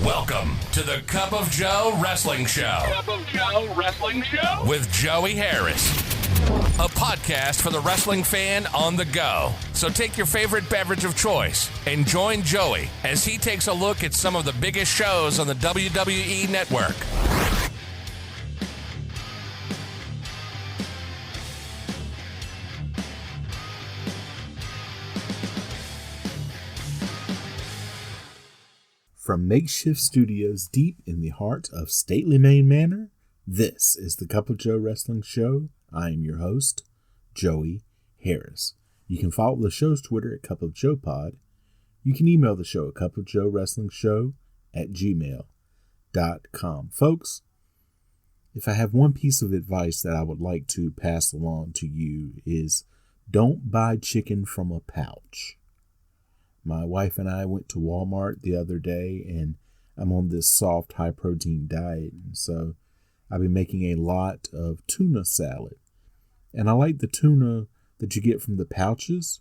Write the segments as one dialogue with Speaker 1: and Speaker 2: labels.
Speaker 1: Welcome to the Cup of Joe Wrestling Show.
Speaker 2: Cup of Joe Wrestling Show?
Speaker 1: With Joey Harris. A podcast for the wrestling fan on the go. So take your favorite beverage of choice and join Joey as he takes a look at some of the biggest shows on the WWE Network.
Speaker 3: From makeshift studios deep in the heart of stately Maine Manor, this is the Cup of Joe Wrestling Show. I am your host, Joey Harris. You can follow the show's Twitter at Cup of Joe Pod. You can email the show at cupofjoewrestlingshow@gmail.com. Folks, if I have one piece of advice that I would like to pass along to you is don't buy chicken from a pouch. My wife and I went to Walmart the other day, and I'm on this soft, high-protein diet, and so I've been making a lot of tuna salad. And I like the tuna that you get from the pouches.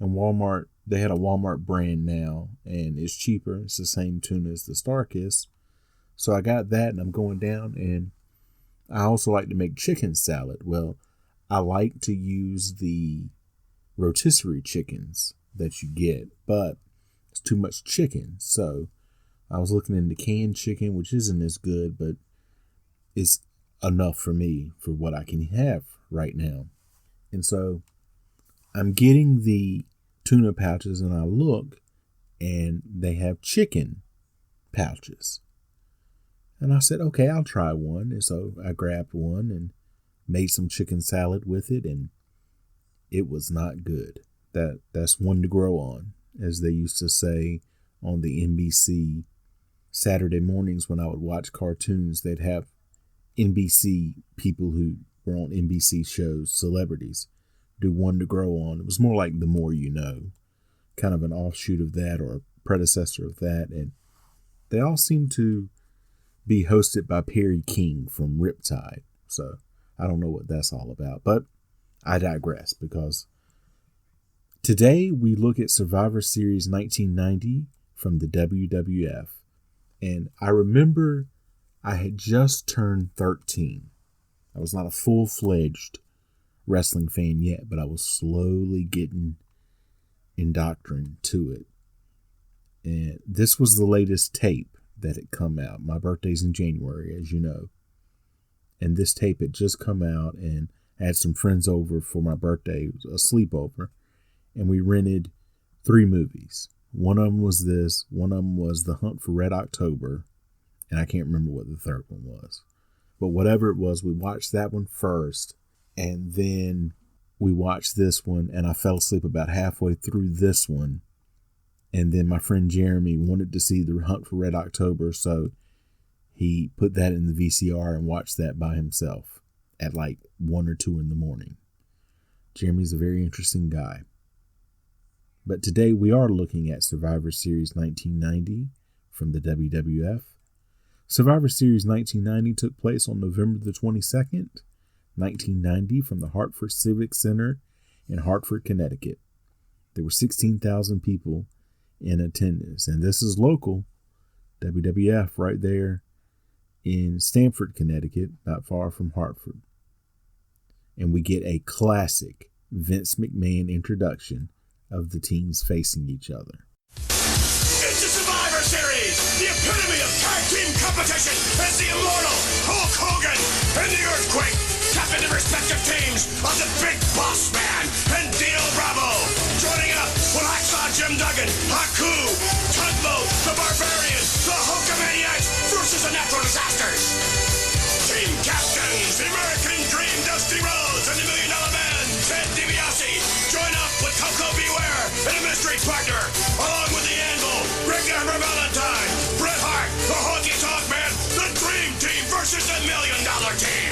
Speaker 3: And Walmart, they had a Walmart brand now, and it's cheaper. It's the same tuna as the Starkist. So I got that, and I'm going down, and I also like to make chicken salad. Well, I like to use the rotisserie chickens that you get, but it's too much chicken. So I was looking into canned chicken, which isn't as good, but it's enough for me for what I can have right now. And so I'm getting the tuna pouches, and I look, and they have chicken pouches. And I said, okay, I'll try one. And so I grabbed one and made some chicken salad with it, and it was not good. That's one to grow on, as they used to say on the NBC Saturday mornings when I would watch cartoons. They'd have NBC people who were on NBC shows, celebrities, do one to grow on. It was more like The More You Know, kind of an offshoot of that or a predecessor of that. And they all seem to be hosted by Perry King from Riptide. So I don't know what that's all about, but I digress, because today we look at Survivor Series 1990 from the WWF. And I remember I had just turned 13. I was not a full-fledged wrestling fan yet, but I was slowly getting indoctrinated to it. And this was the latest tape that had come out. My birthday's in January, as you know. And this tape had just come out, and I had some friends over for my birthday. It was a sleepover. And we rented 3 movies. One of them was this. One of them was The Hunt for Red October. And I can't remember what the third one was. But whatever it was, we watched that one first. And then we watched this one. And I fell asleep about halfway through this one. And then my friend Jeremy wanted to see The Hunt for Red October. So he put that in the VCR and watched that by himself at like 1 or 2 in the morning. Jeremy's a very interesting guy. But today we are looking at Survivor Series 1990 from the WWF. Survivor Series 1990 took place on November the 22nd, 1990 from the Hartford Civic Center in Hartford, Connecticut. There were 16,000 people in attendance, and this is local, WWF right there in Stamford, Connecticut, not far from Hartford. And we get a classic Vince McMahon introduction of the teams facing each other.
Speaker 4: It's the Survivor Series, the epitome of tag team competition, as the immortal Hulk Hogan and the Earthquake captain the respective teams of the Big Boss Man and Dino Bravo. Joining up with Hacksaw Jim Duggan, Haku, Tugboat, the Barbarian, the Hulkamaniacs versus the Natural Disasters. Team captains, the American Dream, Dusty Rhodes, and the $1 Million Man, Ted DiBiase, join up with Coco Beware and a mystery partner, along with the Anvil, Rick Amber Valentine, Bret Hart, the Honky Tonk Man, the Dream Team versus the $1 Million Team.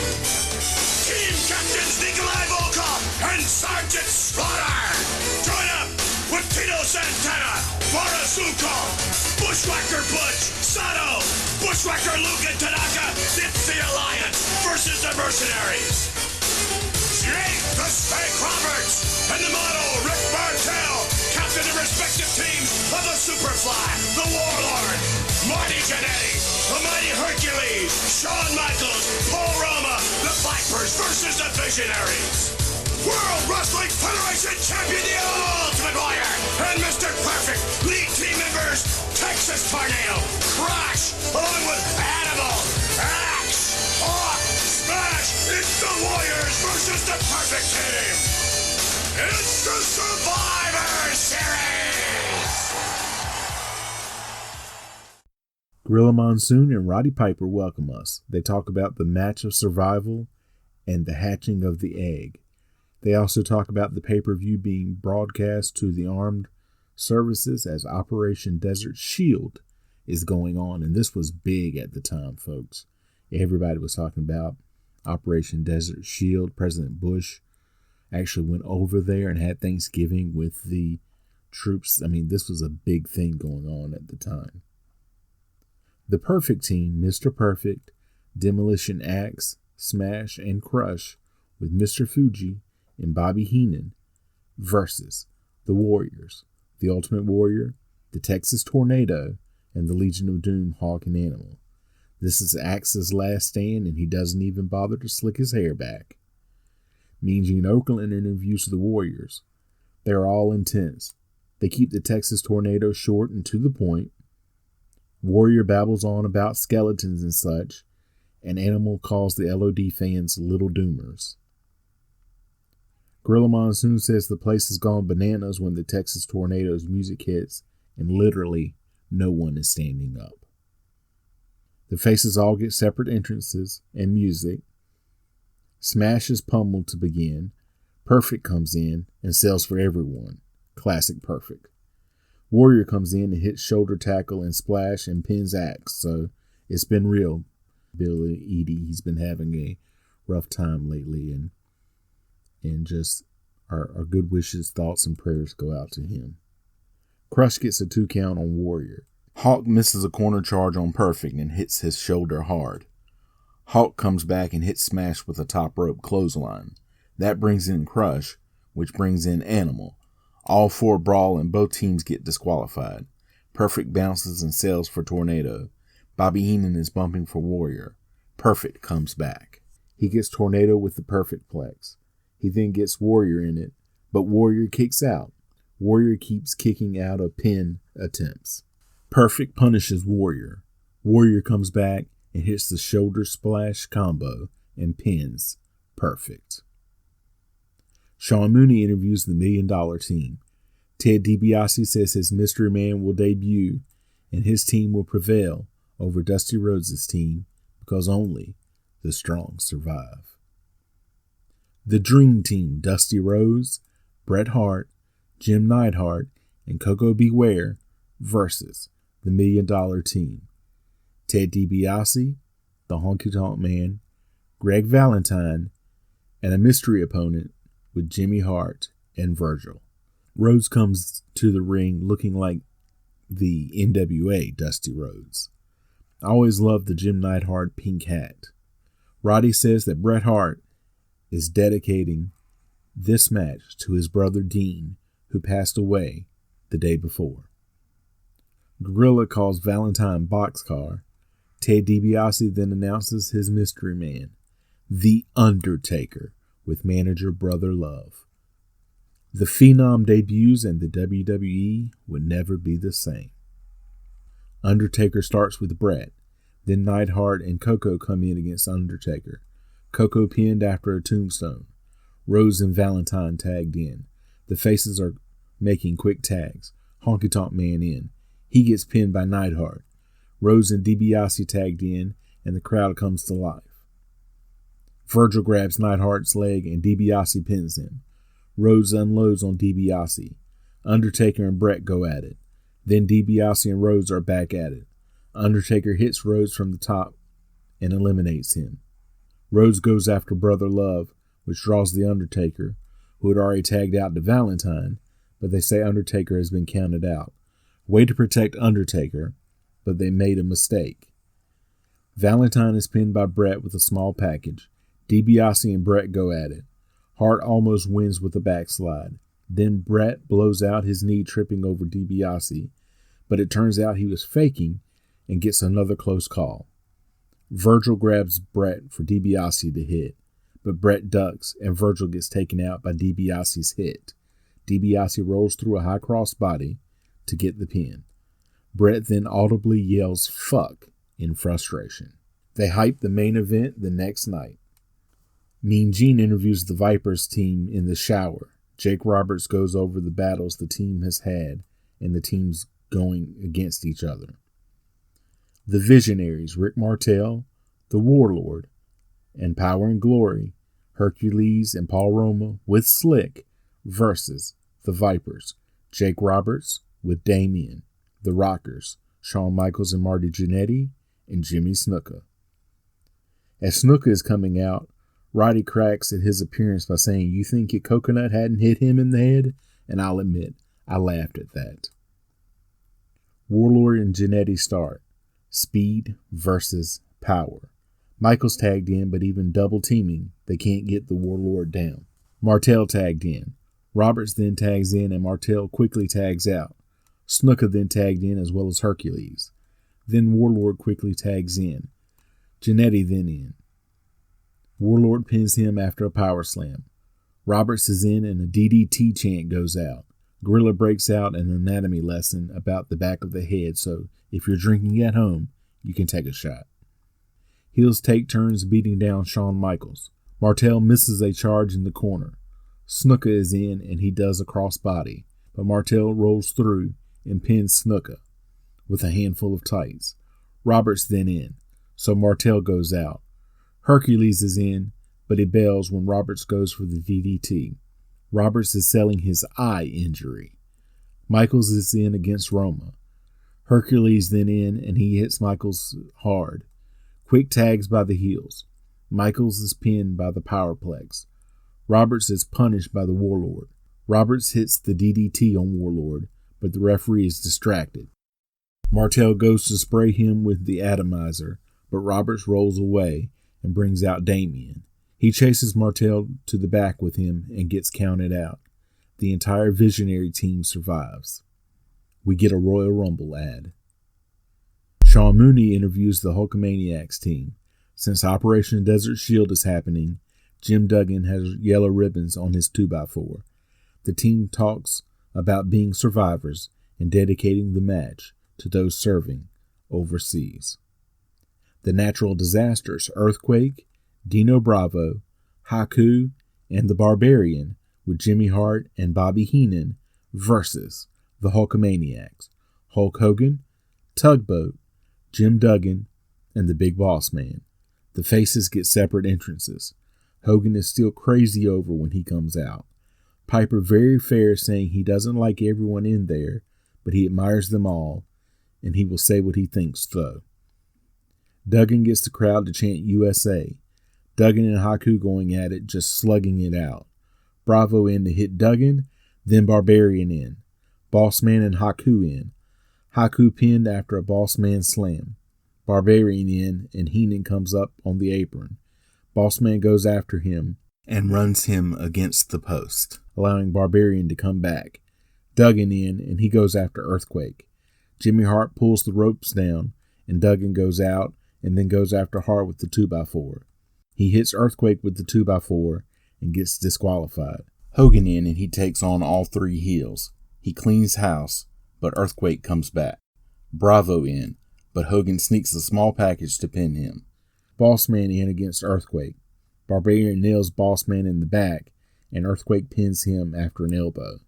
Speaker 4: Team captains Nikolai Volkov and Sergeant Slaughter. Join up with Tito Santana, Borisukov, Bushwhacker Butch, Sato, Bushwhacker Luke and Tanaka, it's the Alliance versus the Mercenaries. Jake the Snake Roberts and the model Rick Martel captain the respective teams of the Superfly, the Warlord, Marty Jannetty, Shawn Michaels, Paul Roma, the Vipers versus the Visionaries. World Wrestling Federation Champion, the Ultimate Warrior, and Mr. Perfect, lead team members, Texas Tornado, Crash, along with Animal, Axe, Hawk, Smash. It's the Warriors versus the Perfect Team. It's the Survivor Series.
Speaker 3: Gorilla Monsoon and Roddy Piper welcome us. They talk about the match of survival and the hatching of the egg. They also talk about the pay-per-view being broadcast to the armed services as Operation Desert Shield is going on. And this was big at the time, folks. Everybody was talking about Operation Desert Shield. President Bush actually went over there and had Thanksgiving with the troops. I mean, this was a big thing going on at the time. The Perfect Team, Mr. Perfect, Demolition Axe, Smash, and Crush with Mr. Fuji and Bobby Heenan versus the Warriors, the Ultimate Warrior, the Texas Tornado, and the Legion of Doom, Hawk and Animal. This is Axe's last stand, and he doesn't even bother to slick his hair back. Mean Gene Okerlund interviews the Warriors. They're all intense. They keep the Texas Tornado short and to the point. Warrior babbles on about skeletons and such, and Animal calls the LOD fans Little Doomers. Gorilla Monsoon says the place has gone bananas when the Texas Tornado's music hits, and literally no one is standing up. The faces all get separate entrances and music. Smash is pummeled to begin. Perfect comes in and sells for everyone. Classic Perfect. Warrior comes in and hits shoulder tackle and splash and pins Axe, so it's been real. Billy Edie, he's been having a rough time lately, and just our good wishes, thoughts, and prayers go out to him. Crush gets a 2 count on Warrior. Hawk misses a corner charge on Perfect and hits his shoulder hard. Hawk comes back and hits Smash with a top rope clothesline. That brings in Crush, which brings in Animal. All 4 brawl and both teams get disqualified. Perfect bounces and sells for Tornado. Bobby Heenan is bumping for Warrior. Perfect comes back. He gets Tornado with the Perfect Plex. He then gets Warrior in it, but Warrior kicks out. Warrior keeps kicking out of pin attempts. Perfect punishes Warrior. Warrior comes back and hits the shoulder splash combo and pins Perfect. Sean Mooney interviews the $1 Million Team. Ted DiBiase says his Mystery Man will debut and his team will prevail over Dusty Rhodes' team because only the strong survive. The Dream Team, Dusty Rhodes, Bret Hart, Jim Neidhart, and Coco Beware versus the $1 Million Team. Ted DiBiase, the Honky Tonk Man, Greg Valentine, and a mystery opponent with Jimmy Hart and Virgil. Rhodes comes to the ring looking like the NWA Dusty Rhodes. I always loved the Jim Neidhart pink hat. Roddy says that Bret Hart is dedicating this match to his brother Dean, who passed away the day before. Gorilla calls Valentine Boxcar. Ted DiBiase then announces his Mystery Man, The Undertaker, with manager Brother Love. The Phenom debuts and the WWE would never be the same. Undertaker starts with Bret. Then Neidhart and Coco come in against Undertaker. Coco pinned after a tombstone. Rhodes and Valentine tagged in. The faces are making quick tags. Honky Tonk Man in. He gets pinned by Neidhart. Rhodes and DiBiase tagged in, and the crowd comes to life. Virgil grabs Neidhart's leg, and DiBiase pins him. Rhodes unloads on DiBiase. Undertaker and Bret go at it. Then DiBiase and Rhodes are back at it. Undertaker hits Rhodes from the top and eliminates him. Rhodes goes after Brother Love, which draws the Undertaker, who had already tagged out to Valentine, but they say Undertaker has been counted out. Way to protect Undertaker, but they made a mistake. Valentine is pinned by Bret with a small package. DiBiase and Bret go at it. Hart almost wins with a backslide. Then Bret blows out his knee, tripping over DiBiase, but it turns out he was faking and gets another close call. Virgil grabs Brett for DiBiase to hit, but Brett ducks and Virgil gets taken out by DiBiase's hit. DiBiase rolls through a high cross body to get the pin. Brett then audibly yells "fuck" in frustration. They hype the main event the next night. Mean Gene interviews the Vipers team in the shower. Jake Roberts goes over the battles the team has had and the teams going against each other. The Visionaries, Rick Martel, the Warlord, and Power and Glory, Hercules and Paul Roma with Slick versus the Vipers, Jake Roberts with Damien, the Rockers, Shawn Michaels and Marty Jannetty, and Jimmy Snuka. As Snuka is coming out, Roddy cracks at his appearance by saying, "You think your coconut hadn't hit him in the head?" And I'll admit, I laughed at that. Warlord and Jannetty start. Speed versus Power. Michaels tagged in, but even double teaming, they can't get the Warlord down. Martel tagged in. Roberts then tags in and Martel quickly tags out. Snuka then tagged in as well as Hercules. Then Warlord quickly tags in. Jannetty then in. Warlord pins him after a power slam. Roberts is in and a DDT chant goes out. Gorilla breaks out an anatomy lesson about the back of the head, so if you're drinking at home, you can take a shot. Heels take turns beating down Shawn Michaels. Martel misses a charge in the corner. Snuka is in and he does a crossbody, but Martel rolls through and pins Snuka with a handful of tights. Roberts then in, so Martel goes out. Hercules is in, but he bails when Roberts goes for the DDT. Roberts is selling his eye injury. Michaels is in against Roma. Hercules then in, and he hits Michaels hard. Quick tags by the heels. Michaels is pinned by the Powerplex. Roberts is punished by the Warlord. Roberts hits the DDT on Warlord, but the referee is distracted. Martel goes to spray him with the atomizer, but Roberts rolls away and brings out Damien. He chases Martel to the back with him and gets counted out. The entire Visionary team survives. We get a Royal Rumble ad. Sean Mooney interviews the Hulkamaniacs team. Since Operation Desert Shield is happening, Jim Duggan has yellow ribbons on his 2x4. The team talks about being survivors and dedicating the match to those serving overseas. The natural disasters, Earthquake, Dino Bravo, Haku, and the Barbarian with Jimmy Hart and Bobby Heenan versus the Hulkamaniacs, Hulk Hogan, Tugboat, Jim Duggan, and the Big Boss Man. The faces get separate entrances. Hogan is still crazy over when he comes out. Piper very fair saying he doesn't like everyone in there, but he admires them all, and he will say what he thinks though. Duggan gets the crowd to chant USA. Duggan and Haku going at it, just slugging it out. Bravo in to hit Duggan, then Barbarian in. Boss Man and Haku in. Haku pinned after a Boss Man slam. Barbarian in, and Heenan comes up on the apron. Boss Man goes after him and runs him against the post, allowing Barbarian to come back. Duggan in, and he goes after Earthquake. Jimmy Hart pulls the ropes down, and Duggan goes out and then goes after Hart with the 2x4. He hits Earthquake with the 2x4 and gets disqualified. Hogan in, and he takes on all three heels. He cleans house, but Earthquake comes back. Bravo in, but Hogan sneaks a small package to pin him. Boss Man in against Earthquake. Barbarian nails Boss Man in the back, and Earthquake pins him after an elbow.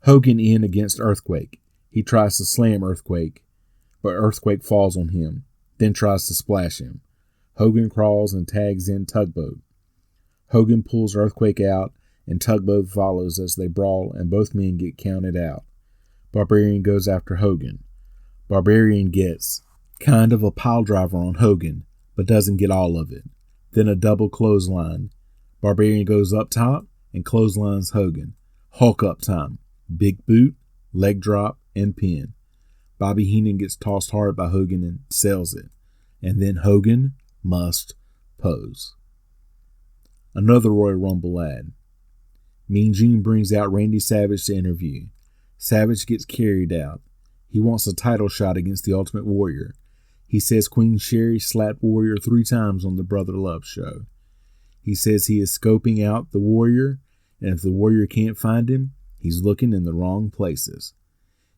Speaker 3: Hogan in against Earthquake. He tries to slam Earthquake, but Earthquake falls on him, then tries to splash him. Hogan crawls and tags in Tugboat. Hogan pulls Earthquake out, and Tugboat follows as they brawl, and both men get counted out. Barbarian goes after Hogan. Barbarian gets kind of a pile driver on Hogan, but doesn't get all of it. Then a double clothesline. Barbarian goes up top and clotheslines Hogan. Hulk up time. Big boot, leg drop, and pin. Bobby Heenan gets tossed hard by Hogan and sells it. And then Hogan must pose. Another Royal Rumble ad. Mean Gene brings out Randy Savage to interview. Savage gets carried out. He wants a title shot against the Ultimate Warrior. He says Queen Sherry slapped Warrior 3 times on the Brother Love show. He says he is scoping out the Warrior, and if the Warrior can't find him, he's looking in the wrong places.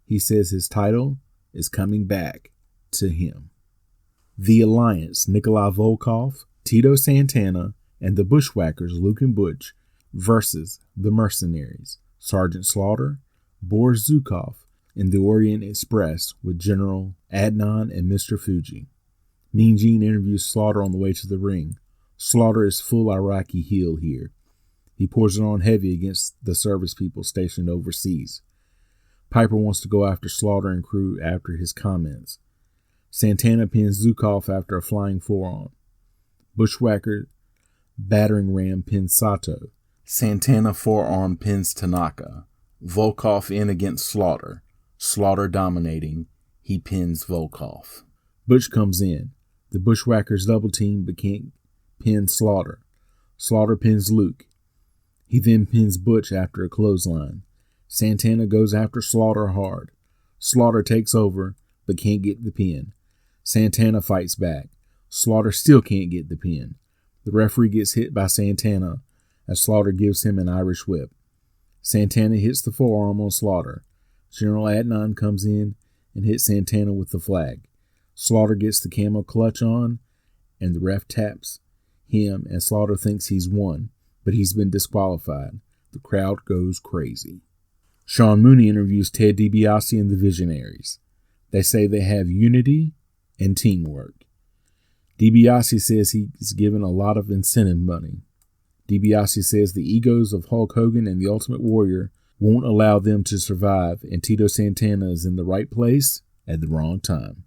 Speaker 3: He says his title is coming back to him. The Alliance, Nikolai Volkov, Tito Santana, and the Bushwhackers, Luke and Butch, versus the Mercenaries, Sergeant Slaughter, Boris Zukov, and the Orient Express with General Adnan and Mr. Fuji. Mean Gene interviews Slaughter on the way to the ring. Slaughter is full Iraqi heel here. He pours it on heavy against the service people stationed overseas. Piper wants to go after Slaughter and crew after his comments. Santana pins Zukov after a flying forearm. Bushwhacker battering ram pins Sato. Santana forearm pins Tanaka. Volkov in against Slaughter. Slaughter dominating. He pins Volkov. Butch comes in. The Bushwhackers double team but can't pin Slaughter. Slaughter pins Luke. He then pins Butch after a clothesline. Santana goes after Slaughter hard. Slaughter takes over but can't get the pin. Santana fights back. Slaughter still can't get the pin. The referee gets hit by Santana as Slaughter gives him an Irish whip. Santana hits the forearm on Slaughter. General Adnan comes in and hits Santana with the flag. Slaughter gets the camel clutch on, and the ref taps him, and Slaughter thinks he's won, but he's been disqualified. The crowd goes crazy. Sean Mooney interviews Ted DiBiase and the Visionaries. They say they have unity and teamwork. DiBiase says he's given a lot of incentive money. DiBiase says the egos of Hulk Hogan and the Ultimate Warrior won't allow them to survive, and Tito Santana is in the right place at the wrong time.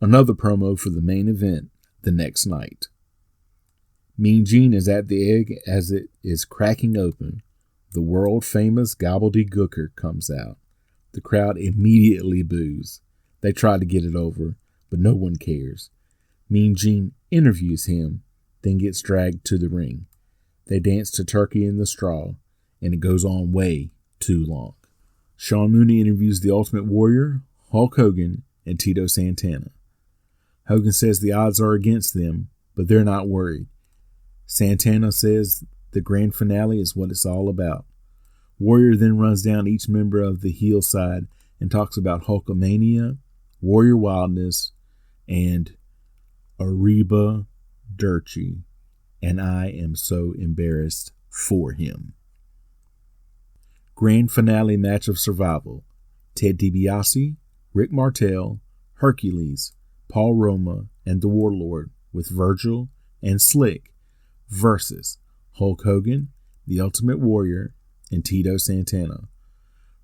Speaker 3: Another promo for the main event the next night. Mean Gene is at the egg as it is cracking open. The world-famous Gobbeldy Gooker comes out. The crowd immediately boos. They try to get it over, but no one cares. Mean Gene interviews him, then gets dragged to the ring. They dance to Turkey in the Straw, and it goes on way too long. Sean Mooney interviews the Ultimate Warrior, Hulk Hogan, and Tito Santana. Hogan says the odds are against them, but they're not worried. Santana says the grand finale is what it's all about. Warrior then runs down each member of the heel side and talks about Hulkamania, Warrior Wildness, and Ariba Dirty, and I am so embarrassed for him. Grand finale match of survival. Ted DiBiase, Rick Martel, Hercules, Paul Roma, and the Warlord with Virgil and Slick versus Hulk Hogan, the Ultimate Warrior, and Tito Santana.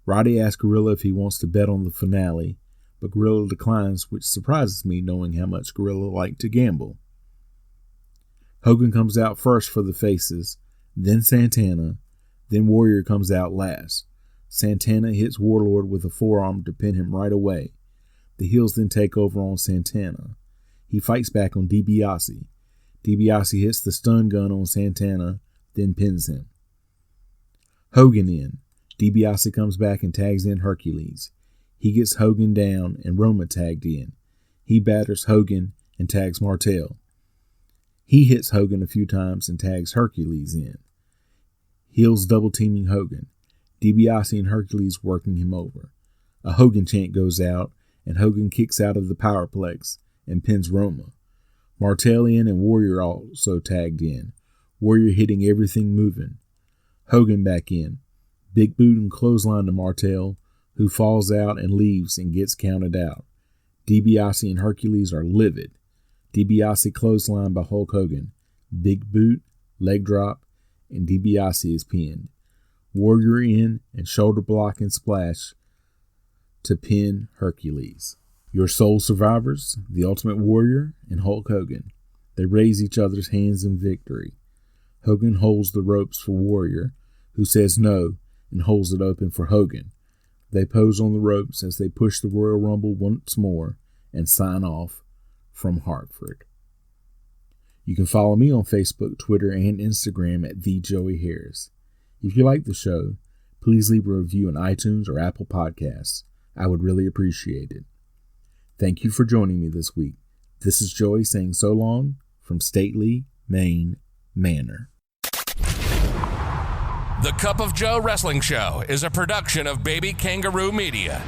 Speaker 3: Roddy asks Gorilla if he wants to bet on the finale, but Gorilla declines, which surprises me knowing how much Gorilla liked to gamble. Hogan comes out first for the faces, then Santana, then Warrior comes out last. Santana hits Warlord with a forearm to pin him right away. The heels then take over on Santana. He fights back on DiBiase. DiBiase hits the stun gun on Santana, then pins him. Hogan in. DiBiase comes back and tags in Hercules. He gets Hogan down and Roma tagged in. He batters Hogan and tags Martel. He hits Hogan a few times and tags Hercules in. Heels double teaming Hogan. DiBiase and Hercules working him over. A Hogan chant goes out and Hogan kicks out of the Powerplex and pins Roma. Martel in and Warrior also tagged in. Warrior hitting everything moving. Hogan back in. Big boot and clothesline to Martel, who falls out and leaves and gets counted out. DiBiase and Hercules are livid. DiBiase clothesline by Hulk Hogan. Big boot, leg drop, and DiBiase is pinned. Warrior in and shoulder block and splash to pin Hercules. Your sole survivors, the Ultimate Warrior and Hulk Hogan. They raise each other's hands in victory. Hogan holds the ropes for Warrior, who says no and holds it open for Hogan. They pose on the ropes as they push the Royal Rumble once more and sign off from Hartford. You can follow me on Facebook, Twitter, and Instagram at @TheJoeyHarris. If you like the show, please leave a review on iTunes or Apple Podcasts. I would really appreciate it. Thank you for joining me this week. This is Joey saying so long from Stately, Maine Manor.
Speaker 1: The Cup of Joe Wrestling Show is a production of Baby Kangaroo Media.